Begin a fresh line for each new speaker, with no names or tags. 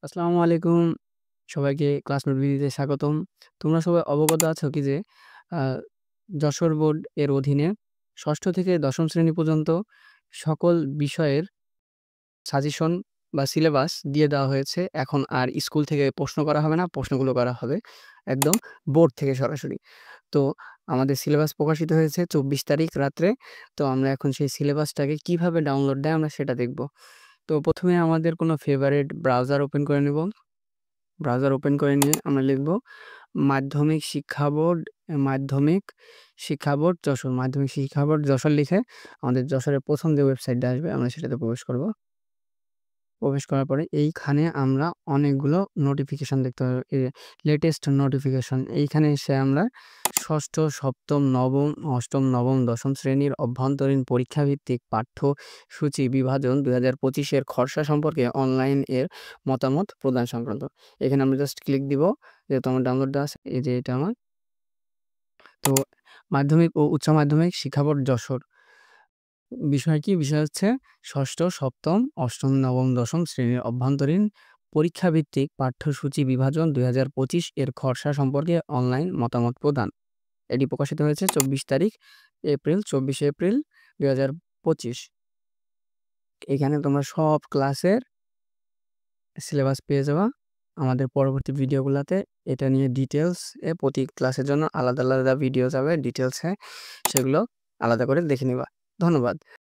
আসসালামু আলাইকুম। সবাইকে ক্লাসমেট বিডিতে স্বাগতম। তোমরা সবাই অবগত আছো কি যে আ যশোর বোর্ড এর অধীনে ৬ষ্ঠ থেকে ১০ম শ্রেণী পর্যন্ত সকল বিষয়ের সাজেশন বা সিলেবাস দিয়ে দেওয়া হয়েছে। এখন আর স্কুল থেকে প্রশ্ন করা হবে না, প্রশ্নগুলো করা হবে একদম বোর্ড থেকে সরাসরি। তো আমাদের সিলেবাস প্রকাশিত হয়েছে ২৪ তারিখ রাত্রে। তো আমরা এখন সেই সিলেবাসটাকে কিভাবে ডাউনলোড দেয় আমরা সেটা দেখব। তো ১ম এ আমাদের কোনো ফেভারিট ব্রাউজার ওপেন করে নেব। ব্রাউজার ওপেন করে নিয়ে আমরা লিখব মাধ্যমিক শিক্ষা বোর্ড, যশোর। মাধ্যমিক শিক্ষা বোর্ড যশোর লিখে আমাদের যশোরের ১ম যে ওয়েবসাইটটা আসবে আমরা সেটাতে প্রবেশ করব। প্রবেশ করার পরে এইখানে আমরা অনেকগুলো নোটিফিকেশন দেখতে পারবো। লেটেস্ট নোটিফিকেশন এইখানে এসে আমরা ৬ষ্ঠ, ৭ম, ৯ম, ৮ম, ৯ম, ১০ম শ্রেণীর অভ্যন্তরীণ পরীক্ষাভিত্তিক পাঠ্যসূচি বিভাজন ২০২৫ এর খসড়া সম্পর্কে অনলাইন এর মতামত প্রদান সংক্রান্ত। এখানে আমরা জাস্ট ক্লিক দিব। যেহেতু আমার ডাউনলোড দেওয়া আছে, এই যে এটা আমার। তো মাধ্যমিক ও উচ্চ মাধ্যমিক শিক্ষা বোর্ড যশোর। বিষয় কি? বিষয় হচ্ছে ৬ষ্ঠ, ৭ম, ৮ম, ৯ম, ১০ম শ্রেণীর অভ্যন্তরীণ পরীক্ষাভিত্তিক পাঠ্যসূচি বিভাজন ২০২৫ এর খসড়া সম্পর্কে অনলাইন মতামত প্রদান। এটি প্রকাশিত হয়েছে ২৪ তারিখ এপ্রিল, ২৪শে এপ্রিল ২০২৫। এখানে তোমরা সব ক্লাসের সিলেবাস পেয়ে যাবা। আমাদের পরবর্তী ভিডিওগুলাতে এটা নিয়ে ডিটেইলস প্রতি ক্লাসের জন্য আলাদা ভিডিও যাবে ডিটেইলসে, সেগুলো আলাদা করে দেখে নিবা। ধন্যবাদ।